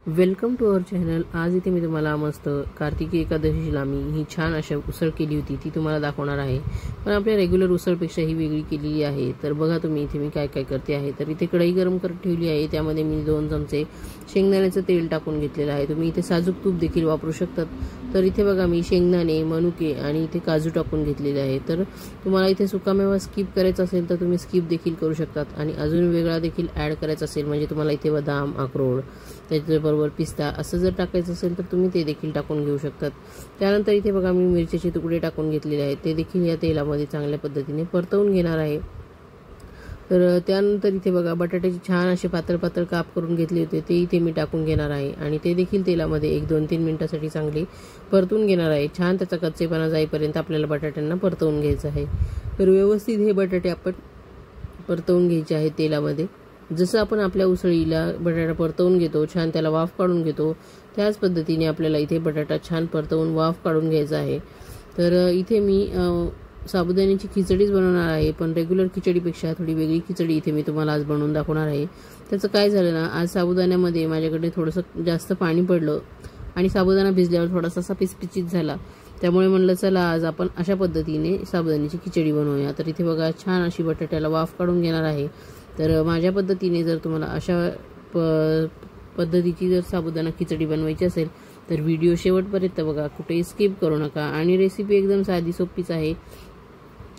Welcome to our channel. आज इथे मी तुम्हाला मस्त कार्तिकी एकादशीला मी ही छान अशा उसळ केली होती ती तुम्हाला दाखवणार आहे। पण आपल्या रेग्युलर उसळपेक्षा ही वेगळी केलेली आहे। तर बघा तुम्ही इथे मी काय काय करते आहे। तर इथे कढई गरम करत ठेवली आहे, त्यामध्ये मी 2 चमचे शेंगदाण्याचं तेल टाकून घेतलेलं आहे। तुम्ही इथे साजूक तूप देखील वापरू शकतात। तर इथे बघा मी शेंगदाणे, मनुके आणि इथे काजू टाकून घेतलेले आहे। तर तुम्हाला इथे सुकामेवा स्किप करायचा असेल तर तुम्ही स्किप देखील करू शकतात आणि अजून वेगळा देखील ॲड करायचा असेल म्हणजे तुम्हाला इथे बदाम, अक्रोड, त्याच्याबरोबर पिस्ता असं जर टाकायचं असेल तर तुम्ही ते देखील टाकून घेऊ शकतात। त्यानंतर इथे बघा मी मिरचीचे तुकडे टाकून घेतलेले आहेत, ते देखील या तेलामध्ये चांगल्या पद्धतीने परतवून घेणार आहे। तर त्यानंतर इथे बघा बटाट्याचे छान असे पातळ पातळ काप करून घेतले होते, ते इथे मी टाकून घेणार आहे आणि ते देखील तेलामध्ये 1-2-3 मिनिटांसाठी चांगले परतून घेणार आहे। छान त्याचा कच्चेपणा जाईपर्यंत आपल्याला बटाट्यांना परतवून घ्यायचं आहे। तर व्यवस्थित हे बटाटे आपण परतवून घ्यायचे आहेत तेलामध्ये। जसं आपण आपल्या उसळीला बटाटा परतवून घेतो, छान त्याला वाफ काढून घेतो, त्याच पद्धतीने आपल्याला इथे बटाटा छान परतवून वाफ काढून घ्यायचा आहे। तर इथे मी साबुदाण्याची खिचडीच बनवणार आहे, पण रेग्युलर खिचडीपेक्षा थोडी वेगळी खिचडी इथे मी तुम्हाला आज बनवून दाखवणार आहे। त्याचं काय झालं ना, आज साबुदाण्यामध्ये माझ्याकडे थोडंसं जास्त पाणी पडलं आणि साबुदाणा भिजल्यावर थोडासा असा पिचपिचीत झाला, त्यामुळे म्हणलं चला आज आपण अशा पद्धतीने साबुदाण्याची खिचडी बनवूया। तर इथे बघा छान अशी बटाट्याला वाफ काढून घेणार आहे। तर माझ्या पद्धतीने जर तुम्हाला अशा पद्धतीची जर साबुदाणा खिचडी बनवायची असेल तर व्हिडिओ शेवटपर्यंत बघा, कुठेही स्किप करू नका। आणि रेसिपी एकदम साधी सोपीच आहे,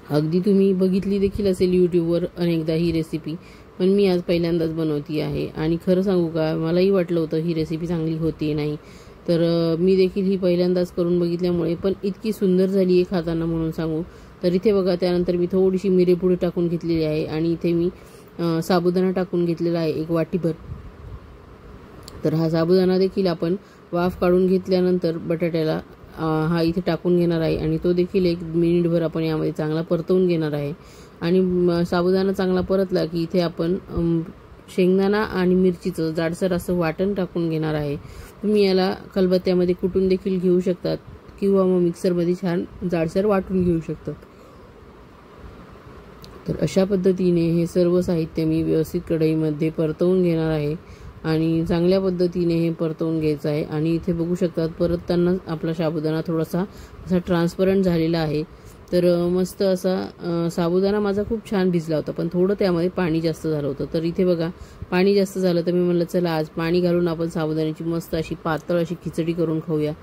अगदी तुम्ही बघितली देखील असेल यूट्यूबवर अनेकदा ही रेसिपी, पण मी आज पहिल्यांदाच बनवती आहे। आणि खरं सांगू का, मलाही वाटलं होतं ही रेसिपी चांगली होती नाही, तर मी देखील ही पहिल्यांदाच करून बघितल्यामुळे पण इतकी सुंदर झाली आहे खाताना म्हणून सांगू। तर इथे बघा त्यानंतर मी थोडीशी मिरेपुडी टाकून घेतलेली आहे आणि इथे मी साबुदाणा टाकून घेतलेला आहे 1 वाटीभर। तर हा साबुदाणा देखील आपण वाफ काढून घेतल्यानंतर बटाट्याला हा इथे टाकून घेणार आहे आणि तो देखील 1 मिनिटभर आपण यामध्ये चांगला परतवून घेणार आहे। आणि साबुदाणा चांगला परतला की इथे आपण शेंगदाणा आणि मिरचीचं जाडसर असं वाटण टाकून घेणार आहे। तुम्ही याला खलबत्त्यामध्ये कुटून देखील घेऊ शकतात किंवा मग मिक्सरमध्ये छान जाडसर वाटून घेऊ शकतात। तर अशा पद्धतीने हे सर्व साहित्य मी व्यवस्थित कढईमध्ये परतवून घेणार आहे आणि चांगल्या पद्धतीने हे परतवून घ्यायचं आहे। आणि इथे बघू शकतात परतताना आपला साबुदाणा थोडासा असा ट्रान्सपरंट झालेला आहे। तर मस्त असा साबुदाणा माझा खूप छान भिजला होता, पण थोडं त्यामध्ये पाणी जास्त झालं होतं। तर इथे बघा पाणी जास्त झालं, तर मी म्हणलं चला आज पाणी घालून आपण साबुदाण्याची मस्त अशी पातळ अशी खिचडी करून खाऊया।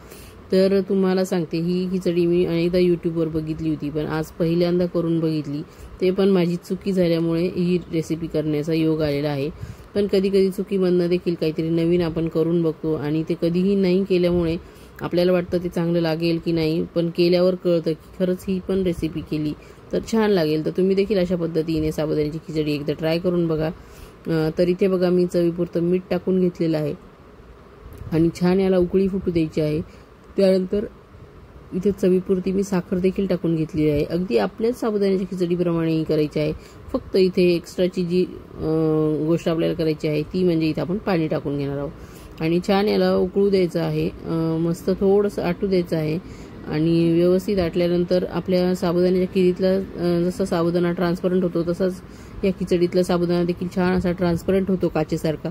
तर तुम्हाला सांगते ही खिचडी मी अनेकदा यूट्यूबवर बघितली होती, पण आज पहिल्यांदा करून बघितली, ते पण माझी चुकी झाल्यामुळे ही रेसिपी करण्याचा योग आलेला आहे। पण कधी कधी चुकीमधनं देखील काहीतरी नवीन आपण करून बघतो आणि ते कधीही नाही केल्यामुळे आपल्याला वाटतं ते चांगलं लागेल की नाही, पण केल्यावर कळतं की खरंच ही पण रेसिपी केली तर छान लागेल। तर तुम्ही देखील अशा पद्धतीने साबुदाण्याची खिचडी एकदा ट्राय करून बघा। तर इथे बघा मी चवीपुरतं मीठ टाकून घेतलेलं आहे आणि छान याला उकळी फुटू द्यायची आहे। त्यानंतर इथे चवीपुरती मी साखर देखील टाकून घेतलेली आहे। अगदी आपल्याच साबुदाण्याच्या खिचडीप्रमाणे करायची आहे, फक्त इथे एक्स्ट्राची जी गोष्ट आपल्याला करायची आहे ती म्हणजे इथे आपण पाणी टाकून घेणार आहोत आणि छान याला उकळू द्यायचं आहे। मस्त थोडंसं आटू द्यायचं आहे आणि व्यवस्थित आटल्यानंतर आपल्या साबुदाण्याच्या खिचडीतला जसा साबुदाणा ट्रान्सपरंट होतो तसाच या खिचडीतला साबुदाणा देखील छान असा ट्रान्सपरंट होतो काचेसारखा।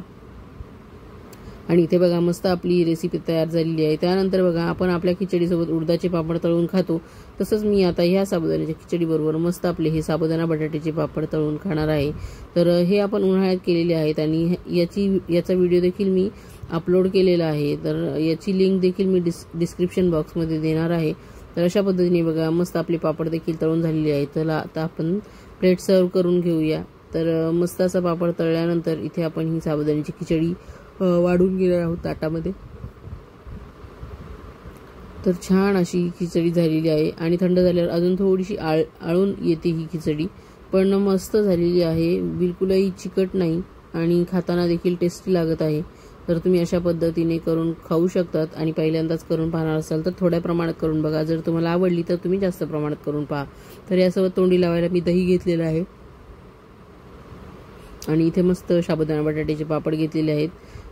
आणि इथे बघा मस्त आपली रेसिपी तयार झालेली आहे। त्यानंतर बघा आपण आपल्या खिचडीसोबत उडदाचे पापड तळून खातो, तसंच मी आता ह्या साबुदाण्याच्या खिचडीबरोबर मस्त आपले हे साबुदाणा बटाट्याचे पापड तळून खाणार आहे। तर हे आपण उन्हाळ्यात केलेले आहेत आणि याचा व्हिडिओ देखील मी अपलोड केलेला आहे, तर याची लिंक देखील मी डिस्क्रिप्शन बॉक्समध्ये देणार आहे। तर अशा पद्धतीने बघा मस्त आपले पापड देखील तळून झालेले आहेत। तर आता आपण प्लेट सर्व करून घेऊया। तर मस्त असा पापड तळल्यानंतर इथे आपण ही साबुदाण्याची खिचडी वाढून घेणार आहोत ताटामध्ये। तर छान अशी खिचडी झालेली आहे आणि थंड झाल्यावर अजून थोडीशी आळून येते ही खिचडी, पण मस्त झालेली आहे, बिलकुलही चिकट नाही आणि खाताना देखील टेस्टी लागत आहे। तर तुम्ही अशा पद्धतीने करून खाऊ शकतात आणि पहिल्यांदाच करून पाहणार असाल तर थोड्या प्रमाणात करून बघा, जर तुम्हाला आवडली तर तुम्ही जास्त प्रमाणात करून पहा। तर यासोबत तोंडी लावायला मी दही घेतलेलं आहे आणि इथे मस्त साबुदाणा बटाट्याचे पापड घेतलेले आहेत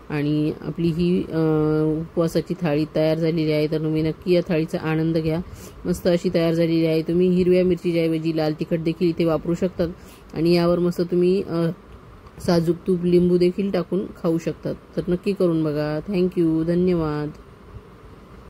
आणि आपली ही उपवासाची थाळी तयार झालेली आहे। तर तुम्ही नक्की या थाळीचा आनंद घ्या, मस्त अशी तयार झालेली आहे। तुम्ही हिरव्या मिरचीच्या ऐवजी लाल तिखट देखील इथे वापरू शकतात आणि यावर मस्त तुम्ही साजूक तूप लिंबू देखील टाकून खाऊ शकतात. तर नक्की करून बघा. थँक्यू. धन्यवाद.